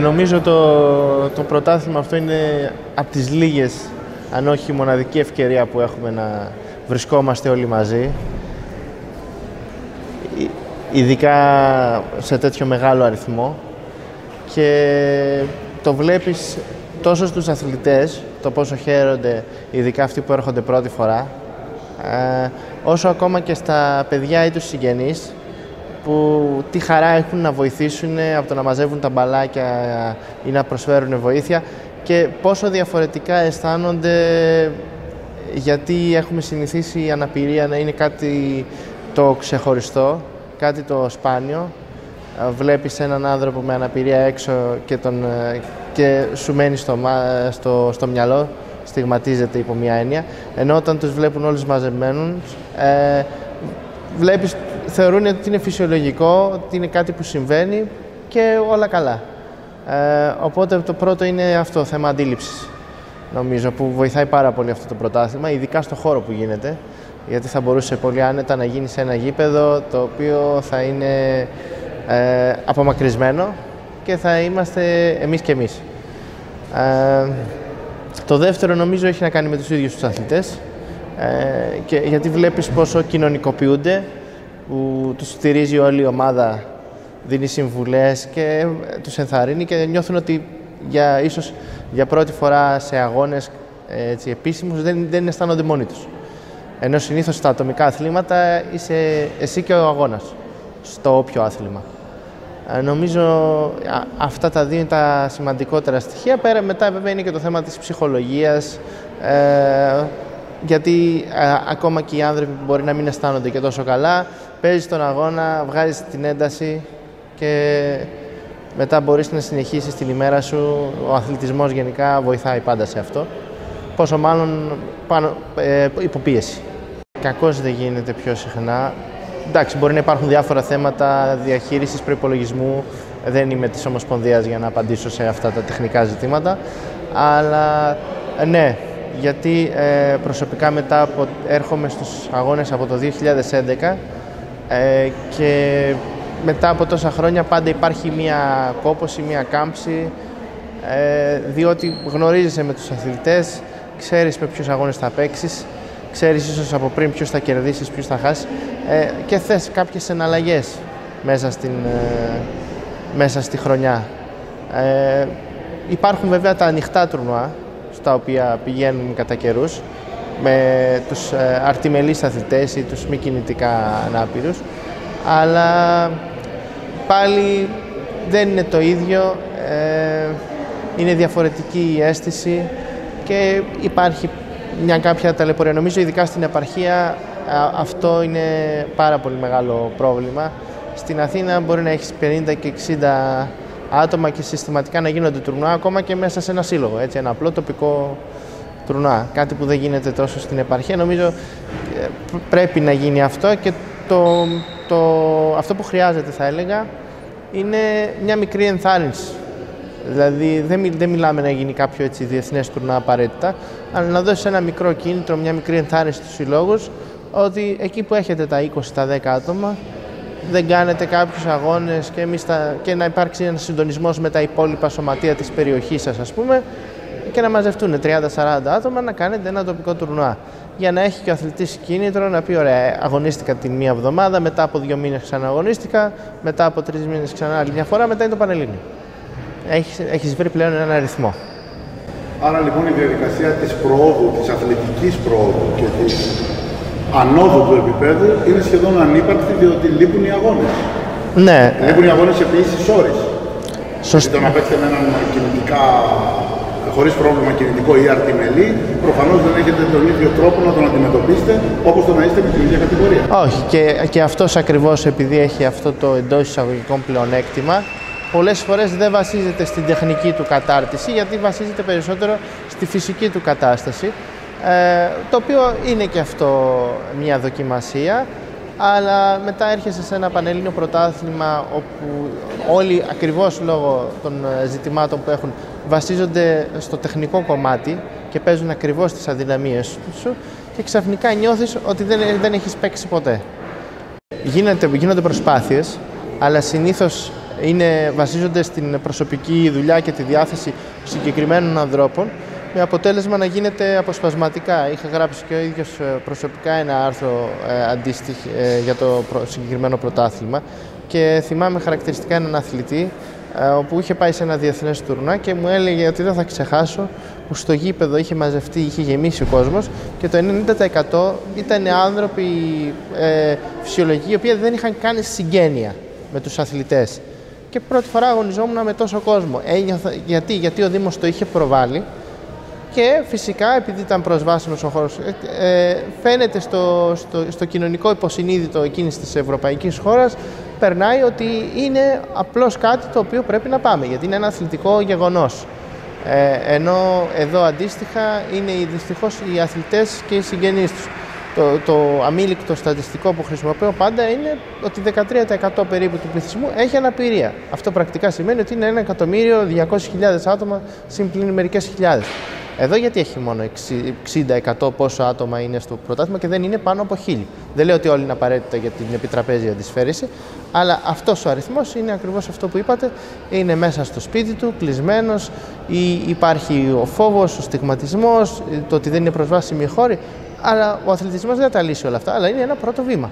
Νομίζω το πρωτάθλημα αυτό είναι από τις λίγες, αν όχι η μοναδική ευκαιρία που έχουμε να βρισκόμαστε όλοι μαζί. Ειδικά σε τέτοιο μεγάλο αριθμό. Και το βλέπεις τόσο στους αθλητές, το πόσο χαίρονται, ειδικά αυτοί που έρχονται πρώτη φορά, όσο ακόμα και στα παιδιά ή τους συγγενείς, που τι χαρά έχουν να βοηθήσουν από το να μαζεύουν τα μπαλάκια ή να προσφέρουν βοήθεια και πόσο διαφορετικά αισθάνονται, γιατί έχουμε συνηθίσει η αναπηρία να είναι κάτι το ξεχωριστό, κάτι το σπάνιο. Βλέπεις έναν άνθρωπο με αναπηρία έξω και σου μένει στο μυαλό, στιγματίζεται υπό μια έννοια, ενώ όταν τους βλέπουν όλους μαζεμένους, θεωρούν ότι είναι φυσιολογικό, ότι είναι κάτι που συμβαίνει και όλα καλά. Οπότε το πρώτο είναι αυτό, θέμα αντίληψης, νομίζω, που βοηθάει πάρα πολύ αυτό το πρωτάθλημα, ειδικά στο χώρο που γίνεται, γιατί θα μπορούσε πολύ άνετα να γίνει σε ένα γήπεδο το οποίο θα είναι απομακρυσμένο και θα είμαστε εμείς και εμείς. Το δεύτερο νομίζω έχει να κάνει με τους ίδιους τους αθλητές, γιατί βλέπεις πόσο κοινωνικοποιούνται, που τους στηρίζει όλη η ομάδα, δίνει συμβουλές και τους ενθαρρύνει και νιώθουν ότι ίσως για πρώτη φορά σε αγώνες επίσημους δεν αισθάνονται μόνοι τους. Ενώ συνήθως στα ατομικά αθλήματα είσαι εσύ και ο αγώνας, στο όποιο άθλημα. Νομίζω αυτά τα δύο είναι τα σημαντικότερα στοιχεία. Μετά βέβαια είναι και το θέμα της ψυχολογίας, γιατί ακόμα και οι άνθρωποι που μπορεί να μην αισθάνονται και τόσο καλά, παίζεις τον αγώνα, βγάζεις την ένταση και μετά μπορείς να συνεχίσεις την ημέρα σου. Ο αθλητισμός γενικά βοηθάει πάντα σε αυτό, πόσο μάλλον υποπίεση. Κακώς δεν γίνεται πιο συχνά. Εντάξει, μπορεί να υπάρχουν διάφορα θέματα διαχείρισης προϋπολογισμού, δεν είμαι της Ομοσπονδίας για να απαντήσω σε αυτά τα τεχνικά ζητήματα, αλλά ναι, γιατί προσωπικά μετά έρχομαι στους αγώνες από το 2011 και μετά από τόσα χρόνια πάντα υπάρχει μία κόπωση, μία κάμψη, διότι γνωρίζεσαι με τους αθλητές, ξέρεις με ποιους αγώνες θα παίξεις, ξέρεις ίσως από πριν ποιους θα κερδίσεις, ποιους θα χάσεις και θες κάποιες εναλλαγές μέσα στη χρονιά. Υπάρχουν βέβαια τα ανοιχτά τουρνουά, στα οποία πηγαίνουν κατά καιρούς, με τους αρτιμελείς αθλητές ή τους μη κινητικά ανάπηρους, αλλά πάλι δεν είναι το ίδιο, είναι διαφορετική η αίσθηση και υπάρχει μια κάποια ταλαιπωρία. Νομίζω ειδικά στην επαρχία αυτό είναι πάρα πολύ μεγάλο πρόβλημα. Στην Αθήνα μπορεί να έχεις 50 και 60 άτομα και συστηματικά να γίνονται τουρνουά ακόμα και μέσα σε ένα σύλλογο, έτσι, ένα απλό τοπικό τουρνουά. Κάτι που δεν γίνεται τόσο στην επαρχία. Νομίζω πρέπει να γίνει αυτό και αυτό που χρειάζεται, θα έλεγα, είναι μια μικρή ενθάρρυνση. Δηλαδή δεν μιλάμε να γίνει κάποιο διεθνές τουρνουά απαραίτητα, αλλά να δώσει ένα μικρό κίνητρο, μια μικρή ενθάρρυνση στους συλλόγους, ότι εκεί που έχετε τα 20, τα 10 άτομα, δεν κάνετε κάποιους αγώνες και να υπάρξει ένας συντονισμός με τα υπόλοιπα σωματεία της περιοχής σας, ας πούμε, και να μαζευτούν 30-40 άτομα να κάνετε ένα τοπικό τουρνουά. Για να έχει και ο αθλητής κίνητρο να πει: ωραία, αγωνίστηκα την μία εβδομάδα, μετά από 2 μήνες ξαναγωνίστηκα, μετά από 3 μήνες ξανά άλλη μια φορά, μετά είναι το Πανελλήνιο. Έχεις βρει πλέον έναν αριθμό. Άρα λοιπόν η διαδικασία της προόδου, της αθλητικής προόδου και της ανόδου του επίπεδου είναι σχεδόν ανύπαρκτη, διότι λείπουν οι αγώνες. Ναι. Λείπουν οι αγώνες σε ποιήσεις ώρες. Σωστά. Το να παίξετε με έναν χωρίς πρόβλημα κινητικό ή αρτιμελή, προφανώς δεν έχετε τον ίδιο τρόπο να τον αντιμετωπίσετε όπως το να είστε με την ίδια κατηγορία. Όχι. Και αυτός ακριβώς, επειδή έχει αυτό το εντός εισαγωγικών πλεονέκτημα, πολλές φορές δεν βασίζεται στην τεχνική του κατάρτιση, γιατί βασίζεται περισσότερο στη φυσική του κατάσταση, το οποίο είναι και αυτό μια δοκιμασία, αλλά μετά έρχεσαι σε ένα πανελλήνιο πρωτάθλημα όπου όλοι ακριβώς λόγω των ζητημάτων που έχουν βασίζονται στο τεχνικό κομμάτι και παίζουν ακριβώς τις αδυναμίες σου και ξαφνικά νιώθεις ότι δεν έχεις παίξει ποτέ. Γίνονται προσπάθειες, αλλά συνήθως βασίζονται στην προσωπική δουλειά και τη διάθεση συγκεκριμένων ανθρώπων, με αποτέλεσμα να γίνεται αποσπασματικά. Είχα γράψει και ο ίδιος προσωπικά ένα άρθρο για το συγκεκριμένο πρωτάθλημα και θυμάμαι χαρακτηριστικά έναν αθλητή όπου είχε πάει σε ένα διεθνές τουρνουά και μου έλεγε ότι δεν θα ξεχάσω που στο γήπεδο είχε μαζευτεί, είχε γεμίσει ο κόσμος και το 90% ήταν άνθρωποι φυσιολογικοί, οι οποίοι δεν είχαν κάνει συγγένεια με τους αθλητές. Και πρώτη φορά αγωνιζόμουν με τόσο κόσμο. Γιατί ο Δήμος το είχε προβάλει και φυσικά επειδή ήταν προσβάσιμος ο χώρος, φαίνεται στο κοινωνικό υποσυνείδητο εκείνης της ευρωπαϊκής χώρας, περνάει ότι είναι απλώς κάτι το οποίο πρέπει να πάμε, γιατί είναι ένα αθλητικό γεγονός. Ενώ εδώ αντίστοιχα είναι δυστυχώς οι αθλητές και οι συγγενείς τους. Το αμήλικτο στατιστικό που χρησιμοποιώ πάντα είναι ότι 13% περίπου του πληθυσμού έχει αναπηρία. Αυτό πρακτικά σημαίνει ότι είναι 1.200.000 άτομα συμπλην μερικές χιλιάδες. Εδώ γιατί έχει μόνο 60% πόσο άτομα είναι στο πρωτάθλημα και δεν είναι πάνω από 1.000. Δεν λέω ότι όλοι είναι απαραίτητα για την επιτραπέζια δυσφαίριση, αλλά αυτός ο αριθμός είναι ακριβώς αυτό που είπατε, είναι μέσα στο σπίτι του, κλεισμένος, υπάρχει ο φόβος, ο στιγματισμός, το ότι δεν είναι προσβάσιμοι οι χώροι, αλλά ο αθλητισμός δεν θα τα λύσει όλα αυτά, αλλά είναι ένα πρώτο βήμα.